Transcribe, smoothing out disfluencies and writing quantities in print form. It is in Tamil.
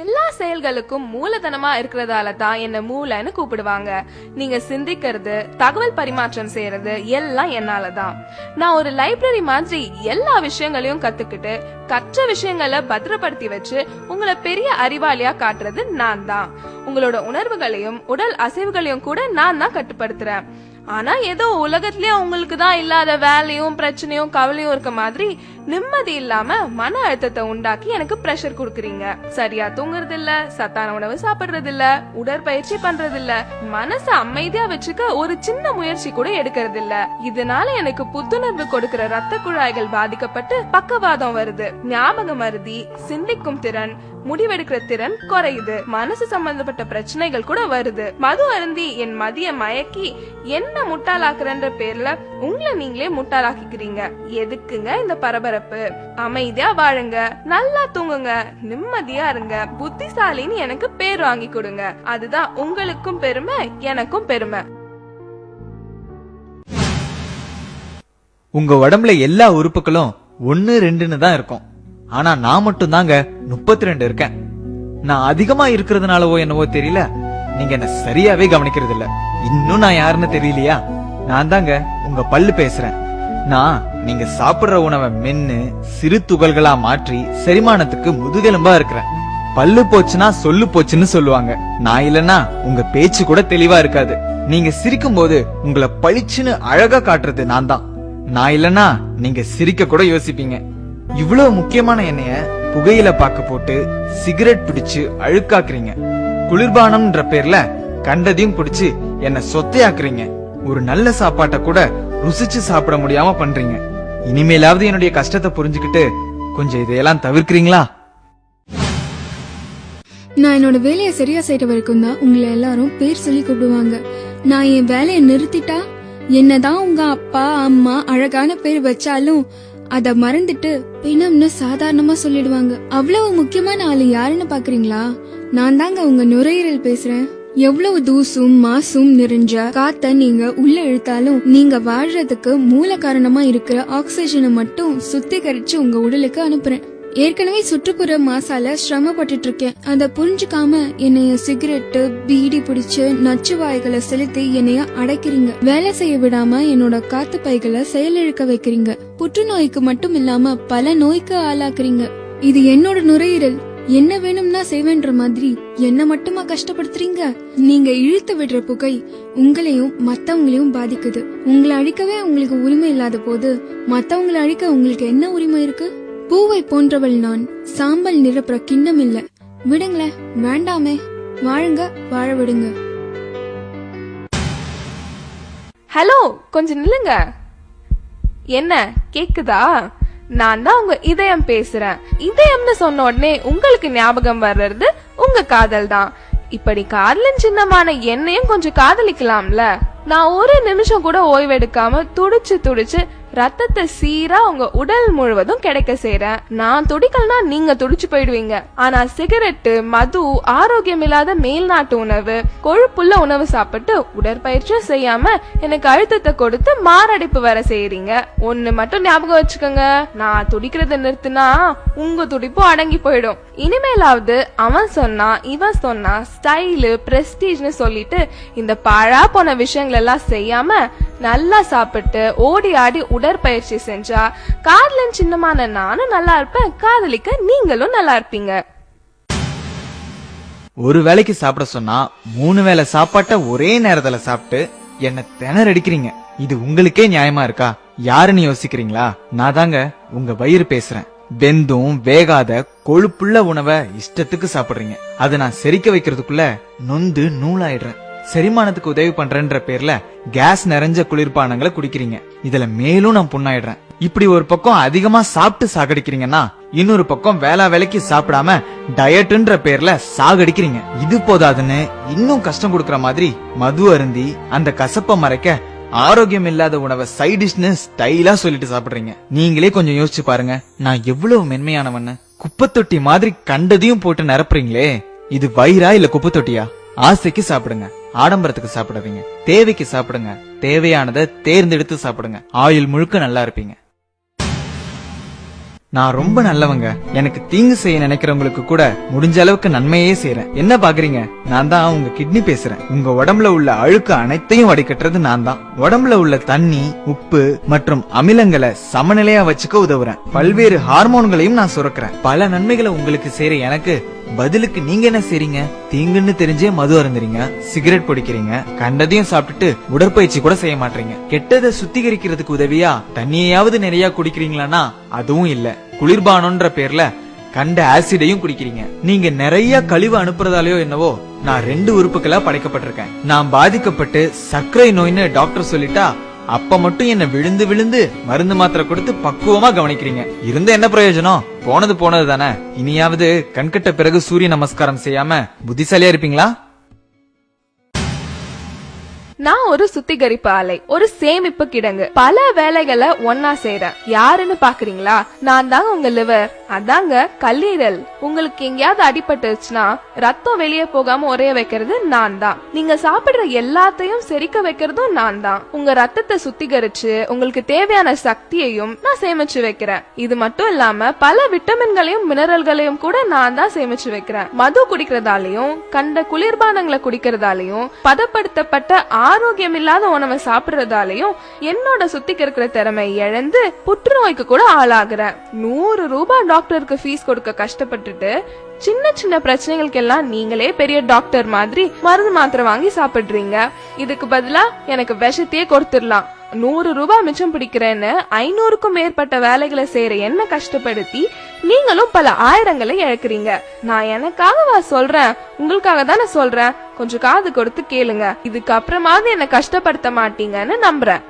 எல்லா செயல்களுக்கும் மூலதனமா இருக்கிறதால தான் என்ன மூளைன்னு கூப்பிடுவாங்க. நீங்க சிந்திக்கிறது, தகவல் பரிமாற்றம் செய்யறது எல்லாம் என்னாலதான். நான் ஒரு லைப்ரரி மாதிரி எல்லா விஷயங்களையும் கத்துக்கிட்டு கற்ற விஷயங்களை பத்திரப்படுத்தி வச்சு உங்களை பெரிய அறிவாளியா காட்டுறது நான் தான். உங்களோட உணர்வுகளையும் உடல் அசைவுகளையும் கூட நான் தான் கட்டுப்படுத்துறேன். ஆனா ஏதோ உலகத்திலேயே உங்களுக்கு தான் இல்லாத வேலையும் பிரச்சனையும் கவலையும் இருக்க மாதிரி நிம்மதி இல்லாம மன அழுத்தத்தை உண்டாக்கி எனக்கு பிரஷர் குடுக்கறீங்க. சரியா தூங்குறது இல்ல, சத்தான உணவு சாப்பிடுறது இல்ல, உடற்பயிற்சி பண்றது இல்ல, மனச அமைதியா வச்சுக்க ஒரு சின்ன முயற்சி கூட எடுக்கிறது இல்ல. இதனால எனக்கு புத்துணர்வு கொடுக்கிற ரத்த குழாய்கள் பாதிக்கப்பட்டு பக்கவாதம் வருது, ஞாபக மருதி, சிந்திக்கும் திறன், முடிவெடுக்கிற திறன் குறையுது, மனசு சம்பந்தப்பட்ட பிரச்சனைகள் கூட வருது. மது அருந்தி என் மதிய மயக்கி என்ன முட்டாளாக்குறன்ற பேர்ல உங்களை நீங்களே முட்டாளாக்கிக்கிறீங்க. எதுக்குங்க இந்த பரபரப்பு? அமைதியா வாழுங்க, நல்லா தூங்குங்க, நிம்மதியா இருங்க, புத்திசாலின்னு எனக்கு பேர் வாங்கி கொடுங்க. அதுதான் உங்களுக்கும் பெருமை, எனக்கும் பெருமை. உங்க உடம்புல எல்லா உறுப்புகளும் 1 2ன்னு தான் இருக்கும். ஆனா நான் மட்டும் தாங்க 32 இருக்கேன். நான் அதிகமா இருக்கிறதுனாலவோ என்னவோ தெரியல, நீங்க என்ன சரியாவே கவனிக்கிறது இல்ல. இன்னும் நான் யாருன்னு தெரியலையா? நான் தாங்க உங்க பல்லு பேசுறேன். நான் நீங்க சாப்பிடுற உணவை மென்னு சிறு துகள்களா மாற்றி செரிமானத்துக்கு முதுகெலும்பா இருக்கிறேன். பல்லு போச்சுன்னா சொல்லு போச்சுன்னு சொல்லுவாங்க. நான் இல்லன்னா உங்க பேச்சு கூட தெளிவா இருக்காது. நீங்க சிரிக்கும் போது உங்களை பளிச்சுன்னு அழகா காட்டுறது நான் தான். நான் இல்லன்னா நீங்க சிரிக்க கூட யோசிப்பீங்க. இவ்வளவு முக்கியமான எண்ணெய புகையில பாக்க போட்டு சிகரெட் பிடிச்சு அழுக்காக்குறீங்க. குளிர்பானம்ன்ற பேர்ல கண்டதையும் பிடிச்சு என்ன சொத்தையாக்குறீங்க. ஒரு நல்ல சாப்பாட்டை கூட ருசிச்சு சாப்பிட முடியாம பண்றீங்க. இனிமேலாவது என்னுடைய கஷ்டத்தை புரிஞ்சுக்கிட்டு கொஞ்சம் இதையெல்லாம் தவிர்க்கிறீங்களா? நான் என்னோட வேலையை சரியா செய்யற வரைக்கும் தான் உங்களை எல்லாரும் பேர் சொல்லி கூப்பிடுவாங்க. நான் என் வேலையை நிறுத்திட்டா என்னதான் உங்க அப்பா அம்மா அழகான பேர் வச்சாலும் அத மறந்துட்டு பிணம்னு சாதாரணமா சொல்லிடுவாங்க. அவ்வளவு முக்கியமான ஆளு யாருன்னு பாக்குறீங்களா? நான் தாங்க உங்க நுரையீரல் பேசுறேன். எவ்வளவு தூசும் மாசும் நிறைஞ்ச காத்த நீங்க உள்ள இழுத்தாலும் நீங்க வாழ்றதுக்கு மூல காரணமா இருக்கிற ஆக்சிஜனை மட்டும் சுத்திகரிச்சு உங்க உடலுக்கு அனுப்புறேன். ஏற்கனவே சுற்றுப்புற மாசால சிரமப்பட்டு இருக்கேன். அத புரிஞ்சுக்காம என்னைய சிகரெட்டு பீடி பிடிச்சு நச்சு வாய்களை செலுத்தி என்னைய அடைக்கிறீங்க. வேலை செய்ய விடாம என்னோட காத்து பைகளை செயலிழக்க வைக்கிறீங்க. புற்றுநோய்க்கு மட்டும் இல்லாம பல நோய்க்கு ஆளாக்குறீங்க. இது என்னோட நுரையீரல், என்ன வேணும்னா செய்வேன்ற மாதிரி என்ன மட்டுமா கஷ்டப்படுத்துறீங்க? நீங்க இழுத்து விடுற புகை உங்களையும் மத்தவங்களையும் பாதிக்குது. உங்களை அழிக்கவே உங்களுக்கு உரிமை இல்லாத போது மத்தவங்களை அழிக்க உங்களுக்கு என்ன உரிமை இருக்கு? பூவை போன்றவள் நான், சாம்பல் நிரப்புற கிண்ணம் இல்ல. விடுங்களேன், வேண்டாமே, வாழுங்க, வாழ விடுங்க. ஹலோ, கொஞ்சம் நில்லுங்க. என்ன கேக்குதா? நான் தான் உங்க இதயம் பேசுறேன். இதயம்னு சொன்ன உடனே உங்களுக்கு ஞாபகம் வர்றது உங்க காதல் தான். இப்படி காதலின் சின்னமான என்னையும் கொஞ்சம் காதலிக்கலாம்ல. நான் ஒரு நிமிஷம் கூட ஓய்வெடுக்காம துடிச்சு துடிச்சு ரத்தத்தை சீரா உங்க உடல் முழுவதும் கிடைக்க செய்றேன். நான் துடிக்கலனா நீங்க துடிச்சு போயிடுவீங்க. ஆனா சிகரெட்டு, மது, ஆரோக்கியம் இல்லாத மேல்நாட்டு உணவு, கொழுப்புள்ள உணவு சாப்பிட்டு உடற்பயிற்சியும் செய்யாம எனக்கு அழுத்தத்தை கொடுத்து மாரடைப்பு வர செய்யறீங்க. ஒண்ணு மட்டும் ஞாபகம் வச்சுக்கோங்க, நான் துடிக்கிறத நிறுத்தினா உங்க துடிப்பும் அடங்கி போயிடும். இனிமேலாவது அவன் சொன்னா இவன் சொன்னா ஸ்டைலு பிரஸ்டீஜ்னு சொல்லிட்டு இந்த பாழா போன விஷயங்கள் எல்லாம் செய்யாம நல்லா சாப்பிட்டு ஓடி ஆடி உடற்பயிற்சி செஞ்சா காதலின் சின்னமான நானும் நல்லா இருப்பேன், காதலிக்க நீங்களும் நல்லா இருப்பீங்க. ஒரு வேளைக்கு சாப்பிட சொன்னா 3 வேளை சாப்பாட்ட ஒரே நேரத்துல சாப்பிட்டு என்ன திணறடிக்கிறீங்க. இது உங்களுக்கே நியாயமா இருக்கா? யாருன்னு யோசிக்கிறீங்களா? நான் தாங்க உங்க வயிறு பேசுறேன். வெந்தும் வேகாத கொழுப்புள்ள உணவை இஷ்டத்துக்கு சாப்பிடுறீங்க. அதை நான் செரிக்க வைக்கிறதுக்குள்ள நொந்து நூலாயிடுறேன். செரிமானத்துக்கு உதவி பண்றேன்ற பேர்ல கேஸ் நிறைஞ்ச குளிர்பானங்களை குடிக்கிறீங்க. இதுல மேலும் நான் புண்ணாயிடுறேன். இப்படி ஒரு பக்கம் அதிகமா சாப்பிட்டு சாகடிக்கிறீங்கன்னா இன்னொரு பக்கம் வேலைக்கு சாப்பிடாம டயட்ன்ற பேர்ல சாகடிக்கிறீங்க. இது போதாதுன்னு இன்னும் கஷ்டம் கொடுக்கற மாதிரி மது அருந்தி அந்த கசப்ப மறைக்க ஆரோக்கியம் இல்லாத உணவை சைட் டிஷ்னு ஸ்டைலா சொல்லிட்டு சாப்பிடுறீங்க. நீங்களே கொஞ்சம் யோசிச்சு பாருங்க, நான் எவ்வளவு மென்மையானவன்னு. குப்பத்தொட்டி மாதிரி கண்டதையும் போட்டு நிரப்புறீங்களே, இது வயிறா இல்ல குப்பத்தொட்டியா? ஆசைக்கு சாப்பிடுங்க, ஆடம்பரத்துக்கு சாப்பிடாதீங்க. தேவைக்கு சாப்பிடுங்க, தேவையானதை தேர்ந்தெடுத்து சாப்பிடுங்க. ஆயுள் முழுக்க நல்லா இருப்பீங்க. நான் ரொம்ப நல்லவங்க. எனக்கு தீங்கு செய்ய நினைக்கிறவங்களுக்கு கூட முடிஞ்ச அளவுக்கு நன்மையே செய்யறேன். என்ன பாக்குறீங்க? நான் தான் உங்க கிட்னி பேசுறேன். உங்க உடம்புல உள்ள அழுக்கு அனைத்தையும் வடிகட்டுறது நான் தான். உடம்புல உள்ள தண்ணி, உப்பு மற்றும் அமிலங்களை சமநிலையா வச்சுக்க உதவுறேன். பல்வேறு ஹார்மோன்களையும் நான் சுரக்கிறேன். பல நன்மைகளை உங்களுக்கு செய்யற எனக்கு பதிலுக்கு நீங்க என்ன செய்றீங்க? தீங்குன்னு தெரிஞ்சே மது அருந்துறீங்க, சிகரெட் பிடிக்கிறீங்க, கண்டதையும் சாப்பிட்டுட்டு உடற்பயிற்சி கூட செய்ய மாட்டீங்க. கெட்டதை சுத்திகரிக்கிறதுக்கு உதவியா தண்ணியாவது நிறைய குடிக்கிறீங்களான்னா அதுவும் இல்ல. குளிர்பானம்ன்ற பேர்ல கண்ட ஆசிடையும் குடிக்கிறீங்க. நீங்க நிறைய கழிவு அனுப்புறதாலயோ என்னவோ நான் 2 உறுப்புகளா படைக்கப்பட்டிருக்கேன். நான் பாதிக்கப்பட்டு சர்க்கரை நோய்னு டாக்டர் சொல்லிட்டா அப்ப மட்டும் என்ன விழுந்து விழுந்து மருந்து மாத்திரை கொடுத்து பக்குவமா கவனிக்கிறீங்க. இருந்த என்ன பிரயோஜனம்? போனது போனது தானே. இனியாவது கண்கட்ட பிறகு சூரிய நமஸ்காரம் செய்யாம புத்திசாலியா இருப்பீங்களா? நான் ஒரு சுத்திகரிப்பு ஆலை, ஒரு சேமிப்பு கிடங்கு. பல வேலைகளை ஒன்னா செய்றேன். யாருன்னு பாக்குறீங்களா? நான் தாங்க உங்க லிவர், அதாங்க கல்லீரல். உங்களுக்கு எங்கேயாவது அடிபட்டுச்சுன்னா ரத்தம் வெளியே போகாம உரைய வைக்கிறது நான் தான். நீங்க சாப்பிடுற எல்லாத்தையும் செரிக்க வைக்கிறதும் நான் தான். உங்க ரத்தத்தை சுத்திகரிச்சு உங்களுக்கு தேவையான சக்தியையும் நான் சேமிச்சு வைக்கிறேன். இது மட்டும் இல்லாம பல விட்டமின்களையும் மினரல்களையும் கூட நான் தான் சேமிச்சு வைக்கிறேன். மது குடிக்கிறதாலையும் கண்ட குளிர்பானங்களை குடிக்கிறதாலையும் பதப்படுத்தப்பட்ட ஆரோக்கியம் இல்லாத உணவை சாப்பிடுறதாலையும் என்னோட சுத்திகரிக்கிற திறமை இழந்து புற்றுநோய்க்கு கூட ஆளாகிறேன். 100 ரூபாய் டாக்டருக்கு ஃபீஸ் கொடுக்க கஷ்டப்பட்டுட்டு சின்ன சின்ன பிரச்சனைகளுக்கு எல்லாம் நீங்களே பெரிய டாக்டர் மாதிரி மருந்து மாத்திரை வாங்கி சாப்பிடுறீங்க. இதுக்கு பதிலா எனக்கு விஷத்தையே கொடுத்துடலாம். 100 ரூபாய் மிச்சம் பிடிக்கிறேன்னு 500க்கும் மேற்பட்ட வேலைகளை செய்யற என்ன கஷ்டப்படுத்தி நீங்களும் பல ஆயிரங்களை இழக்கிறீங்க. நான் எனக்காகவா சொல்றேன்? உங்களுக்காக தானே சொல்றேன். கொஞ்சம் காது கொடுத்து கேளுங்க. இதுக்கு அப்புறமாவது என்ன கஷ்டப்படுத்த மாட்டீங்கன்னு நம்புறேன்.